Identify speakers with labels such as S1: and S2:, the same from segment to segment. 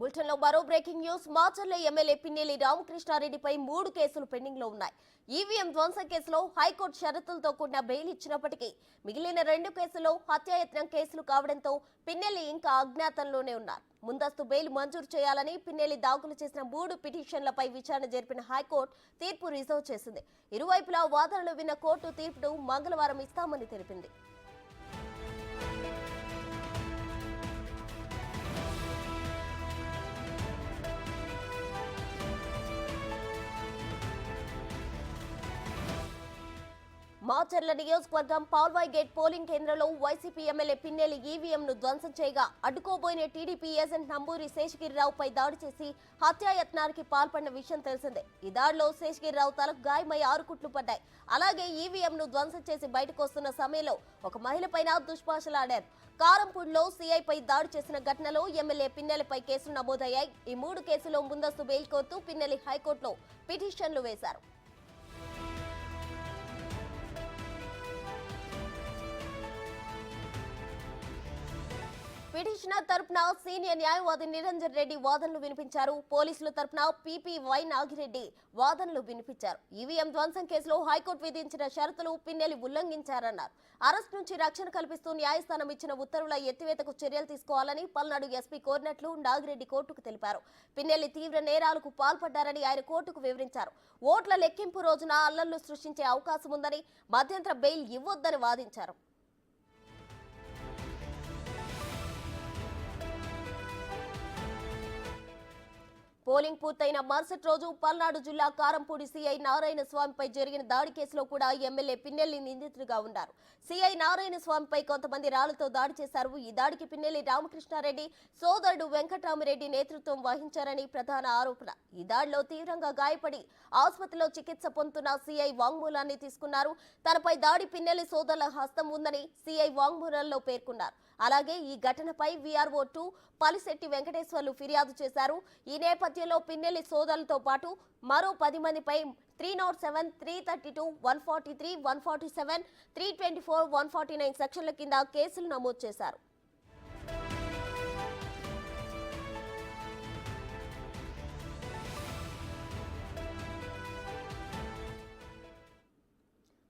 S1: Bulletin లో మరో breaking news. Macherla MLA Pinnelli రామకృష్ణారెడ్డిపై 3 కేసులు పెండింగ్ లో ఉన్నాయి. ఈవీఎం ధ్వంసం కేసులో హైకోర్టు షరతులతో కూడిన బెయిల్ ఇచ్చినప్పటికీ మిగిలిన 2 కేసుల్లో హత్యాయత్నం కేసులు కావడంతో పిన్నెల్లి ఇంకా అజ్ఞాతంలోనే ఉన్నారు. ముందస్తు బెయిల్ మంజూరు చేయాలని పిన్నెల్లి దాఖలు చేసిన 3 పిటిషన్లపై విచారణ జరిపిన హైకోర్టు తీర్పు రిజర్వ్ చేసింది. ఇరువైపులా వాదనలు విన్న కోర్టు తీర్పును మంగళవారం ఇస్తామని తెలిపింది. మాచర్ల నియోజకవర్గం పాల్వాయ్ గేట్ పోలింగ్ కేంద్రంలో వైసీపీ ఎమ్మెల్యే పిన్నెల్లి ఈవీఎంను ధ్వంసం చేయగా అడ్డుకోబోయిన టీడీపీ ఏజెంట్ నంబూరి శేషగిరిరావుపై దాడి చేసి హత్యాయత్నానికి పాల్పడిన విషయం తెలిసిందే. ఈ దాడిలో శేషగిరిరావు తలకు గాయమై 6 కుట్లు పడ్డాయి. అలాగే ఈవీఎంను ధ్వంసం చేసి బయటకు వస్తున్న సమయంలో ఒక మహిళపైన దుష్పాషలాడారు. కారంపూడిలో సీఐపై దాడి చేసిన ఘటనలో ఎమ్మెల్యే పిన్నెల్లిపై కేసులు నమోదయ్యాయి. ఈ 3 కేసుల్లో ముందస్తు బెయిల్ కోరుతూ పిన్నెల్లి హైకోర్టులో పిటిషన్లు వేశారు. పిటిషనర్ తరపున సీనియర్ న్యాయవాది నిరంజన్ రెడ్డి వాదనలు వినిపించారు. పోలీసుల తరపున పీపీవై నాగిరెడ్డి వాదనలు వినిపించారు. ఈవీఎం ధ్వంసం కేసులో హైకోర్టు విధించిన షరతులు పిన్నెల్లి ఉల్లంఘించారన్నారు. అరెస్ట్ నుంచి రక్షణ కల్పిస్తూ న్యాయస్థానం ఇచ్చిన ఉత్తర్వుల ఎత్తివేతకు చర్యలు తీసుకోవాలని పల్నాడు ఎస్పీ కోరినట్లు నాగిరెడ్డి కోర్టుకు తెలిపారు. పిన్నెల్లి తీవ్ర నేరాలకు పాల్పడ్డారని ఆయన కోర్టుకు వివరించారు. ఓట్ల లెక్కింపు రోజున అల్లర్లు సృష్టించే అవకాశం ఉందని, మధ్యంతర బెయిల్ ఇవ్వొద్దని వాదించారు. పోలింగ్ పూర్తయిన మరుసటి రోజు పల్నాడు జిల్లా కారంపూడి సీఐ నారాయణ స్వామిపై జరిగిన దాడి కేసులో కూడా ఎమ్మెల్యే పిన్నెల్లి నిందితుడిగా ఉన్నారు. సీఐ నారాయణ స్వామిపై కొంతమంది రాళ్లతో దాడి చేశారు. ఈ దాడికి పిన్నెల్లి రామకృష్ణారెడ్డి సోదరుడు వెంకటరామిరెడ్డి నేతృత్వం వహించారని ప్రధాన ఆరోపణ. ఈ దాడిలో తీవ్రంగా గాయపడి ఆసుపత్రిలో చికిత్స పొందుతున్న సీఐ వాంగ్మూలాన్ని తీసుకున్నారు. తనపై దాడి పిన్నెల్లి సోదరుల హస్తం ఉందని సీఐ వాంగ్మూలంలో పేర్కొన్నారు. అలాగే ఈ ఘటనపై వీఆర్ఓ 2 పలిశెట్టి వెంకటేశ్వర్లు ఫిర్యాదు చేశారు. ఈ నేపథ్యంలో పిన్నెల్లి సోదరులతో పాటు మరో 10 మందిపై 307, 332, 143, 147, 324, 149 సెక్షన్ల కింద కేసులు నమోదు చేశారు.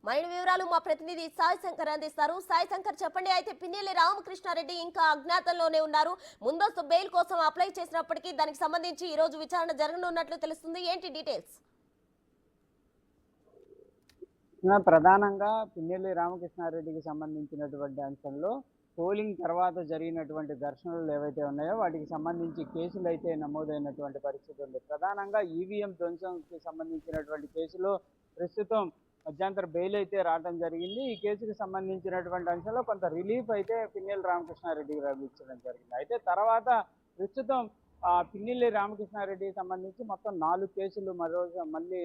S1: మరిన్ని వివరాలు మా ప్రతినిధి సాయి శంకర్ అందిస్తారు. సాయి శంకర్, చెప్పండి. అయితే పిన్నెల్లి రామకృష్ణారెడ్డి ఇంకా అజ్ఞాతంలోనే ఉన్నారు. ముందస్తు బెయిల్ కోసం అప్లై చేసినప్పటికీ దానికి సంబంధించి ఈ రోజు విచారణ జరగనున్నట్లు తెలుస్తుంది. ఏంటి డీటెయిల్స్?
S2: ప్రధానంగా పిన్నెల్లి రామకృష్ణారెడ్డికి సంబంధించినటువంటి అంశంలో పోలింగ్ తర్వాత జరిగినటువంటి ఘర్షణలు ఏవైతే ఉన్నాయో వాటికి సంబంధించి కేసులు అయితే నమోదైనటువంటి పరిస్థితి ఉంది. ప్రధానంగా ఈవీఎం ధ్వంసంకి సంబంధించినటువంటి కేసులో ప్రస్తుతం మధ్యంతర బెయిల్ అయితే రావడం జరిగింది. ఈ కేసుకు సంబంధించినటువంటి అంశంలో కొంత రిలీఫ్ అయితే పిన్నెల్లి రామకృష్ణారెడ్డికి లభించడం జరిగింది. అయితే తర్వాత ప్రస్తుతం పిన్నెల్లి రామకృష్ణారెడ్డికి సంబంధించి మొత్తం 4 కేసులు మళ్ళీ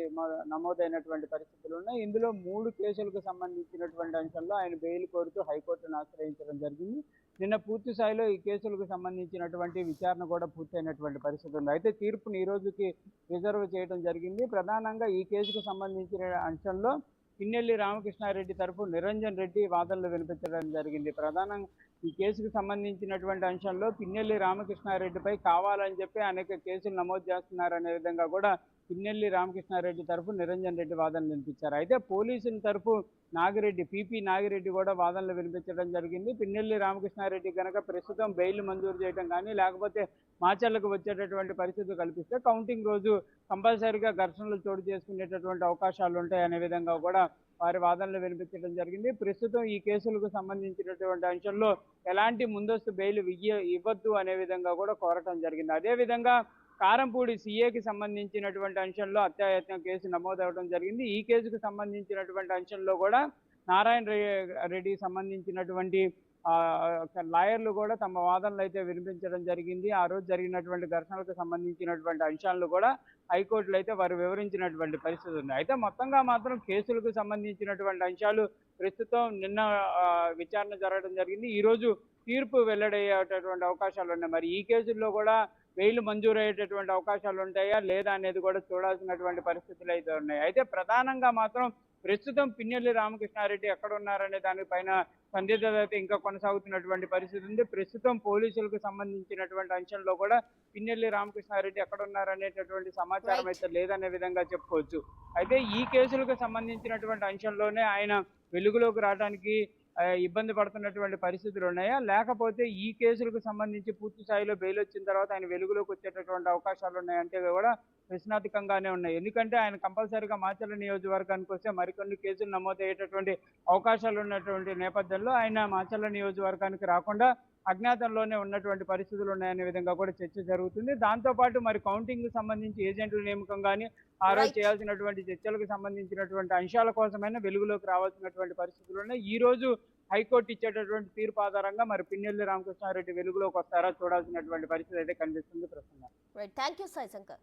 S2: నమోదైనటువంటి పరిస్థితులు ఉన్నాయి. ఇందులో 3 కేసులకు సంబంధించినటువంటి అంశంలో ఆయన బెయిల్ కోరుతూ హైకోర్టును ఆశ్రయించడం జరిగింది. నిన్న పూర్తి స్థాయిలో ఈ కేసులకు సంబంధించినటువంటి విచారణ కూడా పూర్తయినటువంటి పరిస్థితి ఉంది. అయితే తీర్పును ఈ రోజుకి రిజర్వ్ చేయడం జరిగింది. ప్రధానంగా ఈ కేసుకు సంబంధించిన అంశంలో పిన్నెల్లి రామకృష్ణారెడ్డి తరఫు నిరంజన్ రెడ్డి వాదనలు వినిపించడం జరిగింది. ప్రధానంగా ఈ కేసుకు సంబంధించినటువంటి అంశంలో పిన్నెల్లి రామకృష్ణారెడ్డిపై కావాలని చెప్పి అనేక కేసులు నమోదు చేస్తున్నారనే విధంగా కూడా పిన్నెల్లి రామకృష్ణారెడ్డి తరఫు నిరంజన్ రెడ్డి వాదనలు వినిపించారు. అయితే పోలీసుల తరఫు నాగిరెడ్డి, పీపీ నాగిరెడ్డి కూడా వాదనలు వినిపించడం జరిగింది. పిన్నెల్లి రామకృష్ణారెడ్డి కనుక ప్రస్తుతం బెయిల్ మంజూరు చేయడం కానీ లేకపోతే మాచర్లకు వచ్చేటటువంటి పరిస్థితి కల్పిస్తే కౌంటింగ్ రోజు కంపల్సరీగా ఘర్షణలు చోటు చేసుకునేటటువంటి అవకాశాలు ఉంటాయనే విధంగా కూడా వారి వాదనలు వినిపించడం జరిగింది. ప్రస్తుతం ఈ కేసులకు సంబంధించినటువంటి అంశంలో ఎలాంటి ముందస్తు బెయిల్ ఇవ్వద్దు అనే విధంగా కూడా కోరటం జరిగింది. అదేవిధంగా కారంపూడి సీఏకి సంబంధించినటువంటి అంశంలో హత్యాయత్నం కేసు నమోదవడం జరిగింది. ఈ కేసుకు సంబంధించినటువంటి అంశంలో కూడా నారాయణ రెడ్డికి సంబంధించినటువంటి లాయర్లు కూడా తమ వాదనలు అయితే వినిపించడం జరిగింది. ఆ రోజు జరిగినటువంటి ఘర్షణలకు సంబంధించినటువంటి అంశాలను కూడా హైకోర్టులో అయితే వారు వివరించినటువంటి పరిస్థితి ఉంది. అయితే మొత్తంగా మాత్రం కేసులకు సంబంధించినటువంటి అంశాలు ప్రస్తుతం నిన్న విచారణ జరగడం జరిగింది. ఈరోజు తీర్పు వెల్లడయ్యేటటువంటి అవకాశాలు ఉన్నాయి. మరి ఈ కేసుల్లో కూడా బెయిల్ మంజూరు అయ్యేటటువంటి అవకాశాలు ఉంటాయా లేదా అనేది కూడా చూడాల్సినటువంటి పరిస్థితులు అయితే ఉన్నాయి. అయితే ప్రధానంగా మాత్రం ప్రస్తుతం పిన్నెల్లి రామకృష్ణారెడ్డి ఎక్కడ ఉన్నారనే దానిపైన సందిగ్ధత అయితే ఇంకా కొనసాగుతున్నటువంటి పరిస్థితి ఉంది. ప్రస్తుతం పోలీసులకు సంబంధించినటువంటి అంశంలో కూడా పిన్నెల్లి రామకృష్ణారెడ్డి ఎక్కడ ఉన్నారనేటటువంటి సమాచారం
S1: రైట్.
S2: అయితే లేదనే విధంగా చెప్పుకోవచ్చు. అయితే ఈ కేసులకు సంబంధించినటువంటి అంశంలోనే ఆయన వెలుగులోకి రావడానికి ఇబ్బంది పడుతున్నటువంటి పరిస్థితులు ఉన్నాయా? లేకపోతే ఈ కేసులకు సంబంధించి పూర్తి స్థాయిలో బెయిల్ వచ్చిన తర్వాత ఆయన వెలుగులోకి వచ్చేటటువంటి అవకాశాలు ఉన్నాయంటే కూడా ప్రశ్నార్థకంగానే ఉన్నాయి. ఎందుకంటే ఆయన కంపల్సరీగా మాచర్ల నియోజకవర్గానికి వస్తే మరికొన్ని కేసులు నమోదయ్యేటటువంటి అవకాశాలు ఉన్నటువంటి నేపథ్యంలో ఆయన మాచర్ల నియోజకవర్గానికి రాకుండా అజ్ఞాతంలోనే ఉన్నటువంటి పరిస్థితులు ఉన్నాయనే విధంగా కూడా చర్చ జరుగుతుంది. దాంతోపాటు మరి కౌంటింగ్ సంబంధించి ఏజెంట్ల నియామకం కానీ ఆ రోజు
S1: రైట్.
S2: చేయాల్సినటువంటి చర్చలకు సంబంధించినటువంటి అంశాల కోసమైనా వెలుగులోకి రావాల్సినటువంటి పరిస్థితులు ఉన్నాయి. ఈ రోజు హైకోర్టు ఇచ్చేటటువంటి తీర్పు ఆధారంగా మరి పిన్నెల్లి రామకృష్ణారెడ్డి వెలుగులోకి వస్తారా చూడాల్సినటువంటి పరిస్థితి అయితే కనిపిస్తుంది ప్రస్తుతం.
S1: Right. Thank you Sai Shankar.